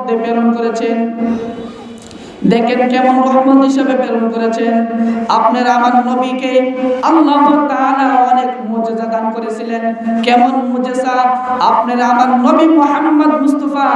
মধ্যে প্রেরণ করেছেন। দেখেন কেমন রহমত হিসেবে প্রেরণ করেছেন। আপনার আমার নবীকে আল্লাহ তাআলা অনেক মুজিজা দান করেছিলেন। কেমন মুজিজা? আপনার আমার নবী মুহাম্মদ মুস্তাফা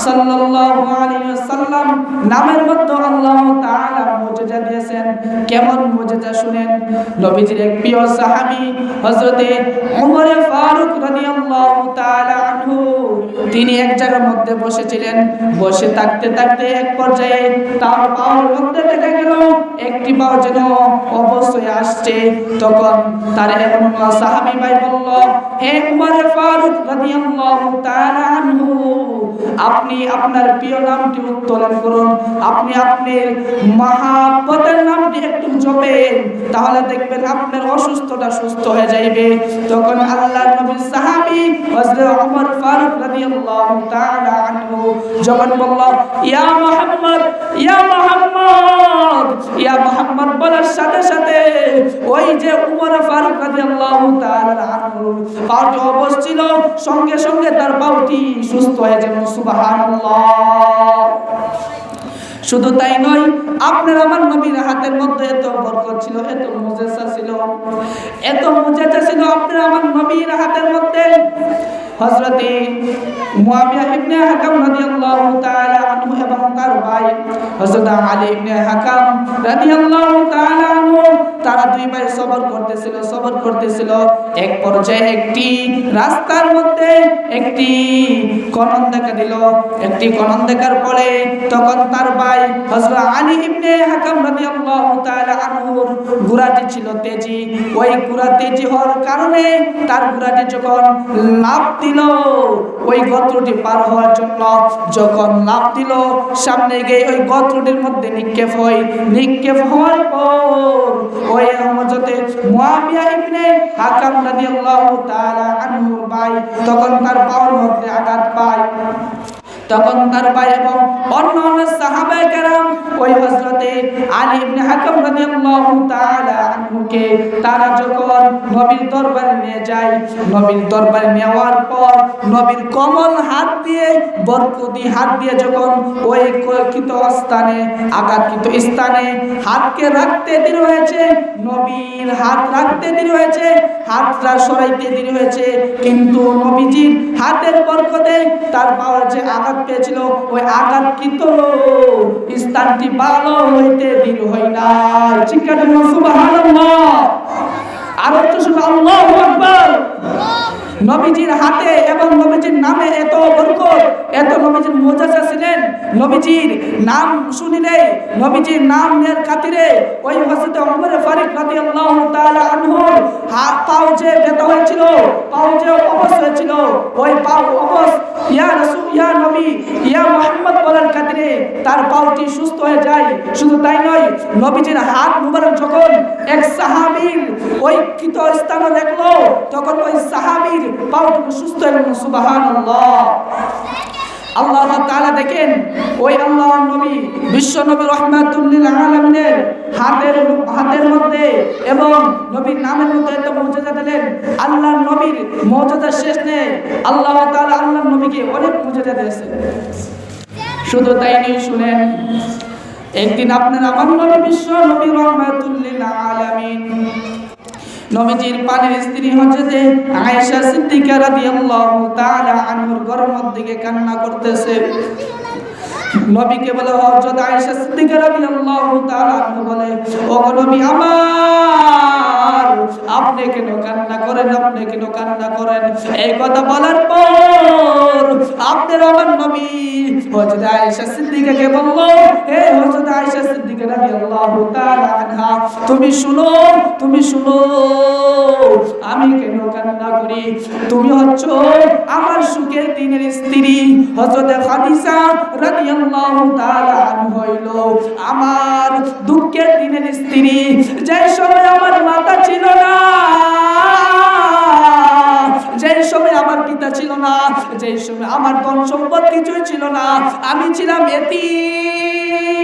সাল্লাল্লাহু আলাইহি ওয়াসাল্লাম নামের মধ্যে আল্লাহ তাআলা মুজিজা দিয়েছেন। কেমন মুজিজা শুনেন। নবীজির এক প্রিয় সাহাবী হযরতে ওমর ফারুক রাদিয়াল্লাহু তাআলা আনহু, তিনি এক জায়গার মধ্যে বসেছিলেন। বসে থাকতে থাকতে এক পর্যায়ে তার পায়ের মধ্যে দেখা গেল একটি পা যেন অবশ্যই আসছে। তখন তার এমন সাহাবী ভাই বলল, হে ওমর ফারুক রাদিয়াল্লাহু তাআলা আনহু, আপনি আপনার প্রিয় নামটি উত্তোলন করুন, আপনি আপনার মহাব্বতের নামটি একটু জপেন, তাহলে দেখবেন আপনার অসুস্থতা সুস্থ হয়ে যাবে। তখন আল্লাহর নবীর সাহাবী হযরত ওমর ফারুক রাদিয়াল্লাহু তাআলা আনহু যখন বলল, ইয়া মুহাম্মদ, ইয়া মুহাম্মদ, ইয়া মুহাম্মদ বলার সাথে সাথে ওই যে ওমর ফারুক রাদিয়াল্লাহু তাআলা আনহু পাউটি অবস্থিত, সঙ্গে সঙ্গে তার পাউটি সুস্থ হয়ে যাবে। সুবহানাল্লাহ। শুধু তাই নয়, আপনার আমার নবীর হাতের মধ্যে এত বরকত ছিল, এত মুজিজা ছিল, এত মুজিজা ছিল আপনার আমার নবীর হাতের মধ্যে। হযরতে মুয়াবিয়া ইবনে হাকাম রাদিয়াল্লাহু তাআলা আনহু এবং তার ভাই হযরত আলী ইবনে হাকাম রাদিয়াল্লাহু তাআলা আনহু, তারা দুই ভাই সবর করতেছিল। এক পর্যায়ে একটি রাস্তার মধ্যে একটি কনন দেখা দিল। একটি কনন দেখার পরে তখন তার ভাই হযরত আলী ইবনে হাকাম রাদিয়াল্লাহু তাআলা আনহুর ঘোড়াটি ছিল তেজি। ওই ঘোড়া তেজি হওয়ার কারণে তার ঘোড়াটি যখন লাফ দিল ওই গর্তটি পার হওয়ার জন্য, যখন লাফ দিল সামনে গিয়ে ওই গর্তটির মধ্যে নিক্ষেপ হওয়ার পর ওই হযরতে মুয়াবিয়া ইবনে হাকাম রাদিয়াল্লাহু তাআলা আনহুর ভাই তখন তার পায়ের মধ্যে আঘাত পায়। তখন তার ভাই এবং অন্যান্য সাহাবায়ে কেরাম ওই হযরতে আলী ইবনে হাকাম রাদিয়াল্লাহু তাআলা আনহুকে তারা যখন নবীর দরবারে নিয়ে যায়, নবীর দরবারে নেওয়ার পর নবীর কোমল হাত দিয়ে বরকতি হাত দিয়ে যখন ওই কলকিত স্থানে আঘাতকৃত স্থানে হাতকে রাখতে দেরি হয়েছে, নবীর হাত রাখতে দেরি হয়েছে, হাতটা সরাইতে দেরি হয়েছে, কিন্তু নবীজির হাতের বরকতে তার পাওয়ার যে আঘাত পেয়েছিল ওই আঘাতকৃত স্থানটি ভালো হইতে দেরি হয় না। চিৎকার করুন সুবহানাল্লাহ। আর একটু শুনুন, আল্লাহু আকবার। নবীজির হাতে এবং নবীজির নামে এত বরকত, এত নবীজির মুজিজা ছিলেন। নবীজির নাম শুনিলে, নবীজির নাম নেয়ার খাতিরে ওই হযরত ওমর ফারুক রাদিয়াল্লাহু তাআলা আনহুর পাও যে ব্যথা হয়েছিল, পাও যে অবশ হয়েছিল, ওই পাও অবশ ইয়া রাসূল, ইয়া নবী, ইয়া মুহাম্মদ বলার খাতিরে তার পাওটি সুস্থ হয়ে যায়। শুধু তাই নয়, নবীজির হাত মুবারক যখন এক সাহাবীর ওই কৃত স্থানে দেখলো তখন ওই সাহাবীর পাওটুকু সুস্থ হয়ে গেল। সুবহানাল্লাহ। আল্লাহ তাআলা দেখেন ওই আল্লাহর নবী বিশ্ব নবী রাহমাতুল লিল আলামিনের হাতের মধ্যে এবং নবীর নামের মধ্যে এত মুজিজা দিলেন। আল্লাহর নবীর মুজিজা শেষ নেই। আল্লাহ তাআলা আল্লাহর নবীকে অনেক মুজিজা দিয়েছেন। শুধু তাই নয়, শুনেন, একদিন আপনার আমার নবী বিশ্ব নবী রাহমাতুল লিল আলামিন নবীজির পানের স্ত্রী হযরতে আয়েশা সিদ্দিকা রাদিয়াল্লাহু তাআলা আনহার ঘরের মধ্যে কান্না করতেছে। নবীকে বলে হযরত আয়েশা সিদ্দিকা রাদিয়াল্লাহু তাআলা আনহা বলে, ও নবী আমার, আপনি কেন কান্না করেন, আপনি কেন কান্না করেন? এই কথা বলার পর আপনার আমার নবী হযরত আয়েশা সিদ্দিকাকে বলল, হে হযরত আয়েশা সিদ্দিকা রাদিয়াল্লাহু তাআলা আনহা, তুমি শুনো, তুমি শুনো, আমি কেন কান্না করি? তুমি হচ্ছো আমার সুখের দিনের স্ত্রী হযরত খাদিজা রাদিয়াল্লাহু তাআলা আনহা হইল আমার দুঃখের দিনের স্ত্রী। যে সময় আমার মাতা ছিল না, যে সময় আমার পিতা ছিল না, যে সময় আমার ধন সম্পদ কিছুই ছিল না, আমি ছিলাম এতিম,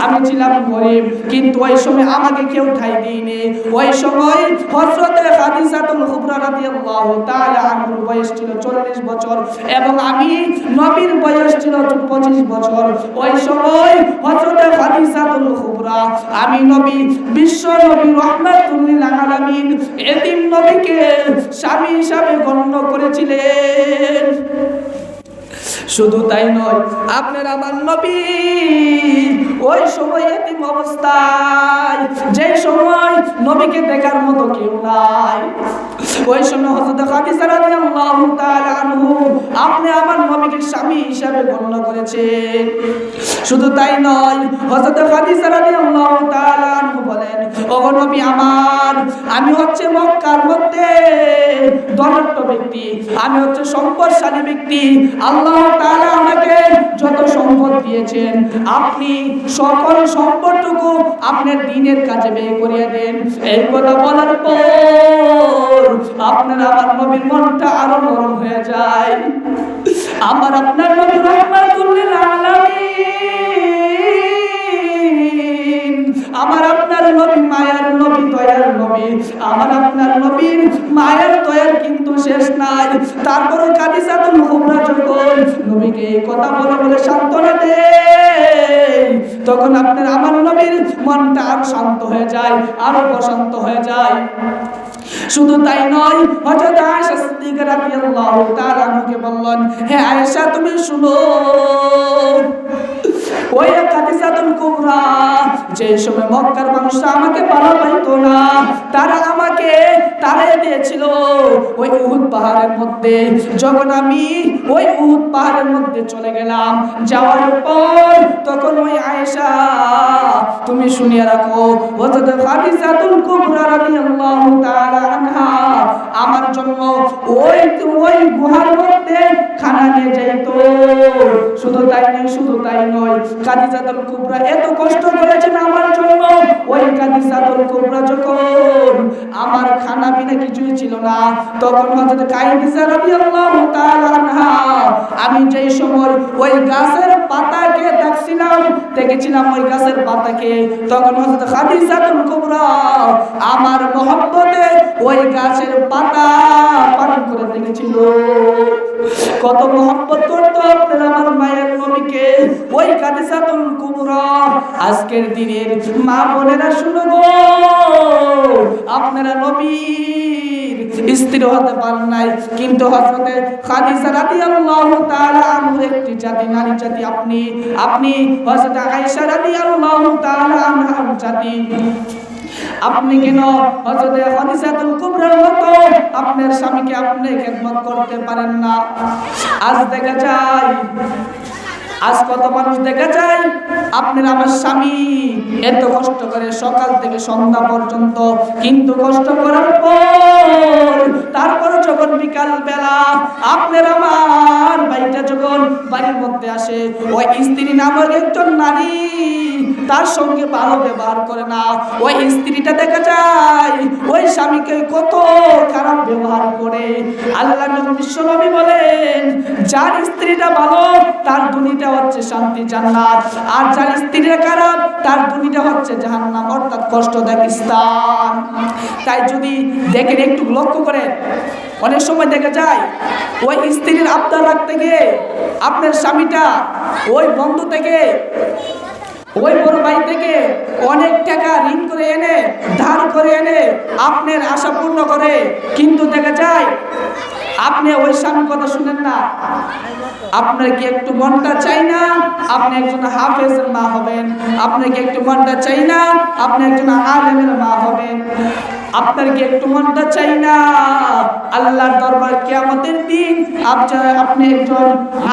আমি ছিলাম গরিব, কিন্তু ওই সময় আমাকে কেউ ঠাই দেয়নি। ওই সময় হযরত খাদিজাতুল কুবরা রাদিয়াল্লাহু তাআলা আনহার বয়স ছিল 40 বছর এবং আমি নবীর বয়স ছিল 25 বছর। ওই সময় হযরত খাদিজাতুল কুবরা আমি নবী, বিশ্ব নবী রাহমাতুল লিল আলামিন এতিম নবীকে স্বামী হিসাবে গণ্য করেছিলেন। শুধু তাই নয়, আপনার আমার নবী ওই সময় এতিম অবস্থায়, যে সময় নবীকে দেখার মতো কেউ নাই, ওই সময় হযরত খাদিজা রাদিয়াল্লাহু তাআলা আনহু আপনি আমার নবীকে স্বামী হিসাবে গণ্য করেছেন। শুধু তাই নয়, হযরত খাদিজা রাদিয়াল্লাহু তাআলা আনহু বলেন, ও নবী আমার, আমি হচ্ছে মক্কার মধ্যে ধনাঢ্য ব্যক্তি, আমি হচ্ছে সম্পদশালী ব্যক্তি, আল্লাহ তাআলা আমাকে যত সম্পদ দিয়েছেন আপনি সকল সম্পদটুকু আপনার দ্বীনের কাজে ব্যয় করিয়ে দেন। এই কথা বলার পর আপনার আমার নবীর মনটা আরো নরম হয়ে যায়। আমার আপনার নবী রাহমাতুল লিল আলামিন, আমার আপনার নবী মায়ার নবী, দয়ার নবী, আমার আপনার নবীর মায়ের দয়ার কিন্তু শেষ নাই। তারপরে খাদিজাতুল কুবরা যখন নবীকে এই কথা বলে বলে সান্ত্বনা দেয়, তখন আপনার আমার নবীর মনটা আরো শান্ত হয়ে যায়, আরো প্রশান্ত হয়ে যায়। শুধু তাই নয়, হযরত আয়েশা সিদ্দিকা রাদিয়াল্লাহু তাআলা আনহাকে বললেন, হে আয়েশা তুমি শুনো, ওই খাদিজাতুল কুবরা যে সময় মক্কার মানুষ আমাকে ভালো পাইতো না, তারা আমাকে তাড়িয়ে দিয়েছিল ওই উহুদ পাহাড়ের মধ্যে। যখন আমি ওই উহুদ পাহাড়ের মধ্যে চলে গেলাম, যাওয়ার পর তখন ওই আয়েশা তুমি শুনিয়ে রাখো, হযরত খাদিজাতুল কুবরা রাদিয়াল্লাহু তাআলা আনহা আমার জন্য ওই গুহার মধ্যে খানা নিয়ে যাইতো। শুধু তাই নয়, খাদিজাতুল কুবরা এত কষ্ট করেছেন আমার জন্য। ওই খাদিজাতুল কুবরা যখন আমার খানা পিনা কিছুই ছিল না, তখন হযরত খাদিজা রাদিয়াল্লাহু তাআলা আনহা আমি যেই সময় ওই গাছের পাতাকে দেখেছিলাম ওই গাছের পাতাকে, তখন হযরত খাদিজাতুল কুবরা আমার মহব্বতে ওই গাছের পাতা পান করে দেখেছিল। কত মহব্বত করতো আপনার আমার মায়ের নবীকে ওই খাদিজাতুল কুবরা। আজকের দিনের মা বোনেরা শুনো গো, আপনারা নবীর স্ত্রী হতে পারেন নাই, কিন্তু হযরত খাদিজা রাদিয়াল্লাহু তাআলা আনহার একটি জাতি, নারী জাতি আপনি হযরত আয়েশা রাদিয়াল্লাহু তাআলা আনহার জাতি। আপনি কেন হযরত খাদিজাতুল কুবরার মতো আপনার স্বামীকে আপনি খেদমত করতে পারেন না? আজ কত মানুষ দেখা যায়, আপনার আমার স্বামী এত কষ্ট করে সকাল থেকে সন্ধ্যা পর্যন্ত, কিন্তু কষ্ট করার পর তারপর যখন বিকাল বেলা আপনার আমার বাড়িটা যখন বাড়ির মধ্যে আসে, ওই স্ত্রী নামক একজন নারী তার সঙ্গে ভালো ব্যবহার করে না। ওই স্ত্রীটা দেখা যায় ওই স্বামীকে কত খারাপ ব্যবহার করে। আল্লাহ নবী বিশ্ব নবী বলেন, যার স্ত্রীটা ভালো তার দুনিয়াটা হচ্ছে শান্তি জান্নাত, আর যার স্ত্রীটা খারাপ তার দুনিয়াটা হচ্ছে জাহান্নাম, অর্থাৎ কষ্টদায়ক স্থান। তাই যদি দেখেন, একটু লক্ষ্য করেন, অনেক সময় দেখা যায় ওই স্ত্রীর আবদার রাখতে গিয়ে আপনার স্বামীটা ওই বন্ধু থেকে, ওই বড় ভাই থেকে অনেক টাকা ঋণ করে এনে, ধার করে এনে আপনার আশা পূর্ণ করে, কিন্তু দেখা যায় আপনি ওই স্বামীর কথা শুনেন না। আপনার কি একটু মনটা চাই না আপনি একজন হাফেজের মা হবেন? আপনার কি একটু মনটা চাই না আপনি একজন আলেমের মা হবেন? আপনার কি একটু মনটা চাই না আল্লাহর দরবার কিয়ামতের দিন আপনি একজন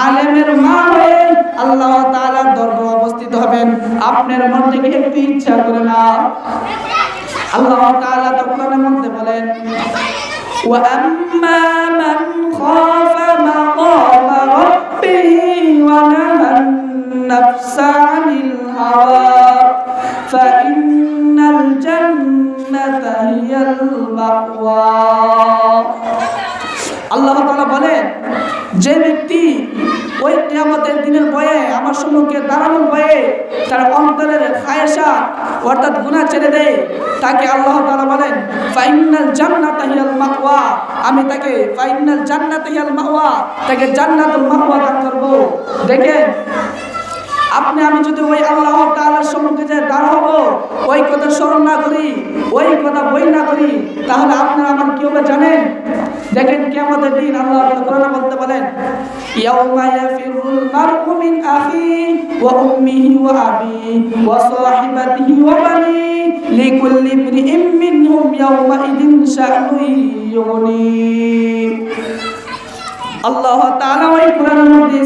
আলেমের মা হয়ে আল্লাহ তাআলার দরবারে উপস্থিত হবেন? আপনার মন থেকে একটু ইচ্ছা করে না? আল্লাহ তাআলা তো কোরআনের মধ্যে বলেন, وَأَمَّا مَنْ خَافَ مَقَامَ رَبِّهِ وَنَهَى النَّفْسَ عَنِ الْهَوَى فَإِنَّ الْجَنَّةَ هِيَ الْمَأْوَى। আল্লাহ তাআলা বলেন, যে ব্যক্তি ওই কিয়ামতের দিনের ভয়ে, আমার সম্মুখে দাঁড়ানোর ভয়ে তার অন্তরের খায়েশা অর্থাৎ গুনাহ ছেড়ে দেয়, তাকে আল্লাহ তাআলা বলেন ফাইনাল জান্নাতা হিয়াল মাওয়া, আমি তাকে ফাইনাল জান্নাতা হিয়াল মাওয়া, তাকে জান্নাতুল মাওয়া দান করব। দেখেন আপনি আমি যদি ওই আল্লাহ তাআলার সম্মুখে যে দাঁড়াবো, ওই কথা স্মরণ না করি, ওই কথা বই না করি, তাহলে আপনারা আমার কি হবে জানেন? দেখেন কিয়ামতের দিন আল্লাহ কোরআনে বলতে বলেন ইয়াউমা ইয়াফিরুল মারউ মিন আখিহি ওয়া উম্মিহি ওয়া আবিহি ওয়া সাহিবাতিহি ওয়া বানি লিকুল্লি ইমরিইম মিনহুম ইয়াউমা ইদিন শা'নুন ইউগনি। আল্লাহ তাআলা ওই কোরআনের মধ্যে